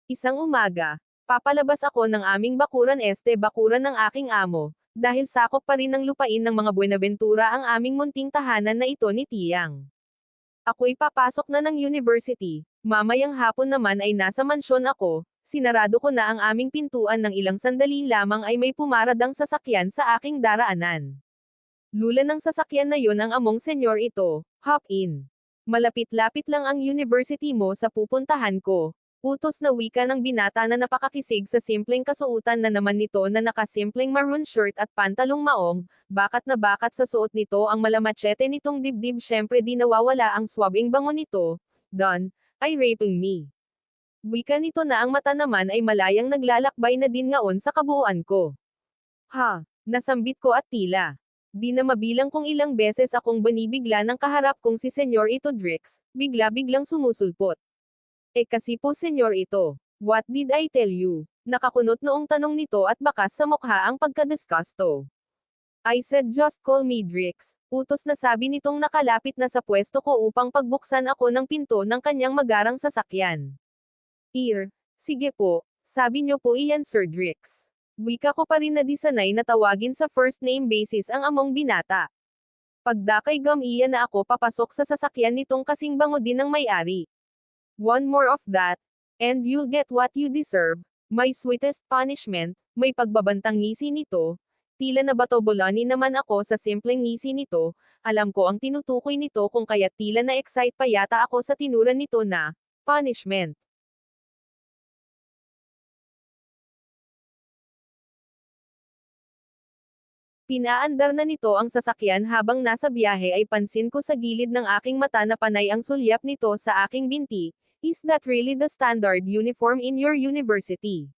Isang umaga, papalabas ako ng aming bakuran bakuran ng aking amo, dahil sakop pa rin ng lupain ng mga Buenaventura ang aming munting tahanan na ito ni Tiyang. Ako'y papasok na ng university, mamayang hapon naman ay nasa mansyon ako, sinarado ko na ang aming pintuan ng ilang sandali lamang ay may pumaradang sasakyan sa aking daraanan. Lula ng sasakyan na yon ang among senyor ito, hop in. Malapit-lapit lang ang university mo sa pupuntahan ko. Utos na wika ng binata na napakakisig sa simpleng kasuotan na naman nito na nakasimpleng maroon shirt at pantalong maong, bakat na bakat sa suot nito ang malamatsyete nitong dibdib syempre di nawawala ang swabing bango nito, Don, ay raping me. Wika nito na ang mata naman ay malayang naglalakbay na din ngaon sa kabuuan ko. Ha, nasambit ko at tila. Di na mabilang kung ilang beses akong banibigla ng kaharap kong si Senyor ito Drix, bigla-biglang sumusulpot. Kasi po senyor ito. What did I tell you? Nakakunot noong tanong nito at bakas sa mukha ang pagkadisgusto. I said just call me Drix. Utos na sabi nitong nakalapit na sa pwesto ko upang pagbuksan ako ng pinto ng kanyang magarang sasakyan. Sige po, sabi niyo po iyan Sir Drix. Wika ko pa rin na di sanay na tawagin sa first name basis ang among binata. Pagdakay gamiya na ako papasok sa sasakyan nitong kasing bango din ng may-ari. One more of that, and you'll get what you deserve, my sweetest punishment, may pagbabantang ngisi nito, tila nabatobulani naman ako sa simpleng ngisi nito, alam ko ang tinutukoy nito kung kaya't tila na-excite pa yata ako sa tinuran nito na, punishment. Pinaandar na nito ang sasakyan habang nasa biyahe ay pansin ko sa gilid ng aking mata na panay ang sulyap nito sa aking binti. Is that really the standard uniform in your university?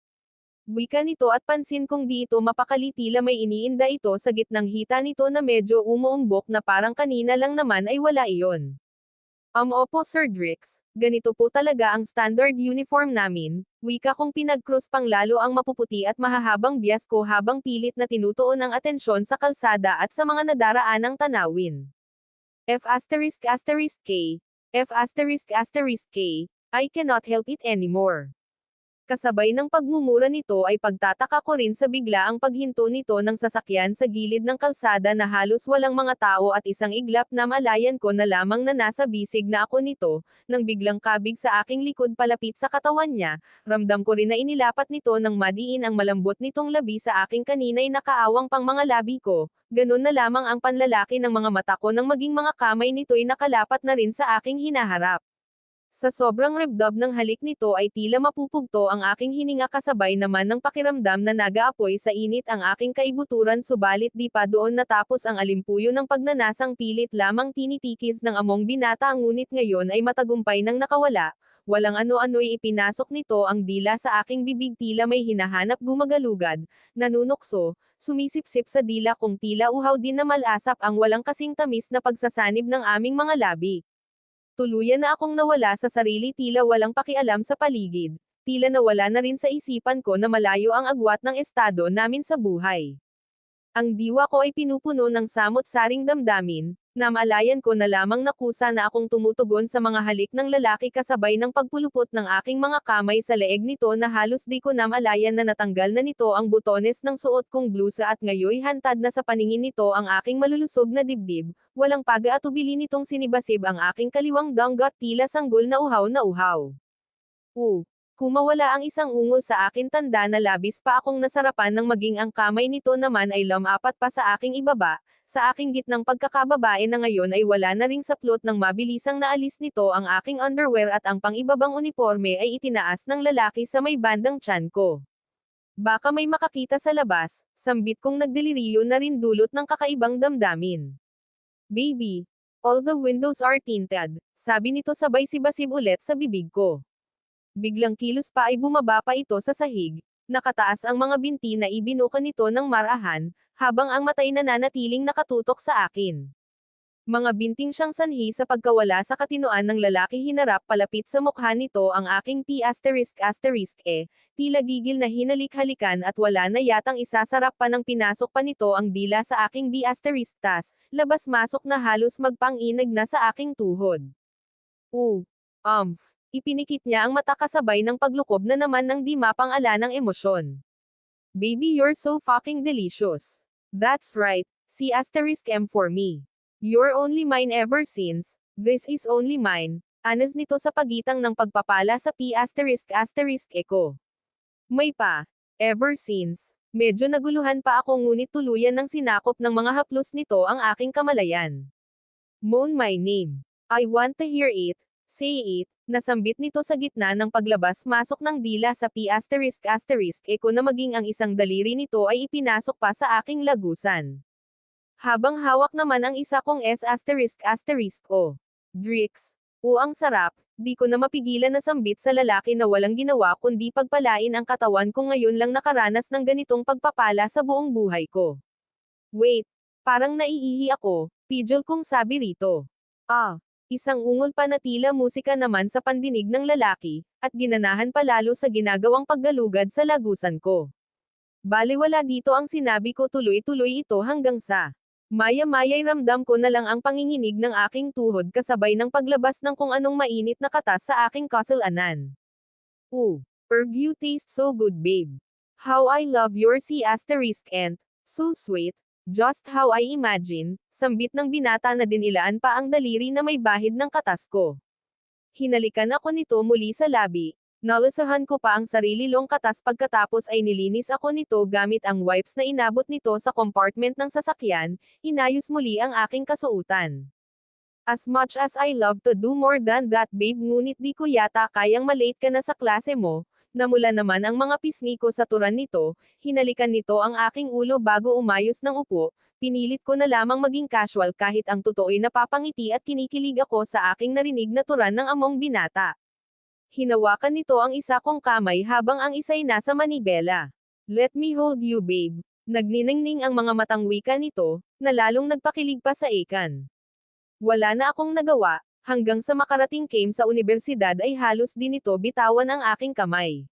Wika nito at pansin kong di ito mapakali tila may iniinda ito sa gitnang hita nito na medyo umuumbok na parang kanina lang naman ay wala iyon. Opo Sir Drix, ganito po talaga ang standard uniform namin, wika kong pinag-cross pang lalo ang mapuputi at mahahabang bias ko habang pilit na tinutuon ang atensyon sa kalsada at sa mga nadaraanang tanawin. F***K, F***K, I cannot help it anymore. Kasabay ng pagmumura nito ay pagtataka ko rin sa bigla ang paghinto nito ng sasakyan sa gilid ng kalsada na halos walang mga tao at isang iglap na malayan ko na lamang na nasa bisig na ako nito, nang biglang kabig sa aking likod palapit sa katawan niya, ramdam ko rin na inilapat nito ng madiin ang malambot nitong labi sa aking kanina'y nakaawang pang mga labi ko, ganun na lamang ang panlalaki ng mga mata ko nang maging mga kamay nito'y nakalapat na rin sa aking hinaharap. Sa sobrang rebdab ng halik nito ay tila mapupugto ang aking hininga kasabay naman ng pakiramdam na nag-aapoy sa init ang aking kaibuturan subalit di pa doon natapos ang alimpuyo ng pagnanasang pilit lamang tinitikis ng among binata ngunit ngayon ay matagumpay nang nakawala, walang ano-ano'y ipinasok nito ang dila sa aking bibig tila may hinahanap gumagalugad, nanunukso, sumisipsip sa dila kung tila uhaw din na malasap ang walang kasing tamis na pagsasanib ng aming mga labi. Tuluyan na akong nawala sa sarili tila walang pakialam sa paligid, tila nawala na rin sa isipan ko na malayo ang agwat ng estado namin sa buhay. Ang diwa ko ay pinupuno ng samot-saring damdamin, namalayan ko na lamang nakusa na akong tumutugon sa mga halik ng lalaki kasabay ng pagpulupot ng aking mga kamay sa leeg nito na halos di ko namalayan na natanggal na nito ang butones ng suot kong blusa at ngayoy hantad na sa paningin nito ang aking malulusog na dibdib, walang pag-aatubili nitong sinibasib ang aking kaliwang danggot tila sanggol na uhaw na uhaw. Kumawala ang isang ungol sa akin tanda na labis pa akong nasarapan ng maging ang kamay nito naman ay lumapat pa sa aking ibaba, sa aking gitnang pagkakababae na ngayon ay wala na ring saplot ng mabilisang naalis nito ang aking underwear at ang pang-ibabang uniforme ay itinaas ng lalaki sa may bandang tiyan ko. Baka may makakita sa labas, sambit kong nagdeliriyo na rin dulot ng kakaibang damdamin. Baby, all the windows are tinted, sabi nito sabay sibasib ulit sa bibig ko. Biglang kilos pa ay bumaba pa ito sa sahig, nakataas ang mga binti na ibinuka nito ng marahan, habang ang matay nananatiling nakatutok sa akin. Mga binting siyang sanhi sa pagkawala sa katinoan ng lalaki hinarap palapit sa mukha nito ang aking tila gigil na hinalik-halikan at wala na yatang isasarap pa ng pinasok pa nito ang dila sa aking tas, labas-masok na halos magpang-inag na sa aking tuhod. Ipinikit niya ang mata kasabay ng paglukob na naman ng di mapang-alanang emosyon. Baby, you're so fucking delicious. That's right, si *M for me. You're only mine ever since, this is only mine, anas nito sa pagitang ng pagpapala sa ****Echo. May pa, ever since, medyo naguluhan pa ako ngunit tuluyan ng sinakop ng mga haplos nito ang aking kamalayan. Moan my name. I want to hear it, say it, nasambit nito sa gitna ng paglabas-masok ng dila sa ***Echo na maging ang isang daliri nito ay ipinasok pa sa aking lagusan. Habang hawak naman ang isa kong ***O. Drix. Ang sarap, di ko na mapigilan na sambit sa lalaki na walang ginawa kundi pagpalain ang katawan kung ngayon lang nakaranas ng ganitong pagpapala sa buong buhay ko. Wait, parang naiihi ako, pidgel kong sabi rito. Isang ungol pa na tila musika naman sa pandinig ng lalaki, at ginanahan pa lalo sa ginagawang paggalugad sa lagusan ko. Baliwala dito ang sinabi ko, tuloy-tuloy ito hanggang sa maya-maya'y ramdam ko na lang ang panginginig ng aking tuhod kasabay ng paglabas ng kung anong mainit na katas sa aking kasalanan. You taste so good, babe. How I love your ***and, so sweet. Just how I imagine, sambit ng binata na dinilaan pa ang daliri na may bahid ng katas ko. Hinalikan ako nito muli sa labi, nalasahan ko pa ang sarili long katas pagkatapos ay nilinis ako nito gamit ang wipes na inabot nito sa compartment ng sasakyan, inayos muli ang aking kasuutan. As much as I love to do more than that, babe, ngunit di ko yata kayang malate ka na sa klase mo. Namula naman ang mga pisngi ko sa turan nito, hinalikan nito ang aking ulo bago umayos ng upo, pinilit ko na lamang maging casual kahit ang totoo'y napapangiti at kinikilig ako sa aking narinig na turan ng among binata. Hinawakan nito ang isa kong kamay habang ang isa'y nasa manibela. Let me hold you, babe. Nagniningning ang mga matang wika nito, na lalong nagpakilig pa sa ikan. Wala na akong nagawa. Hanggang sa makarating came sa unibersidad ay halos din ito bitawan ang aking kamay.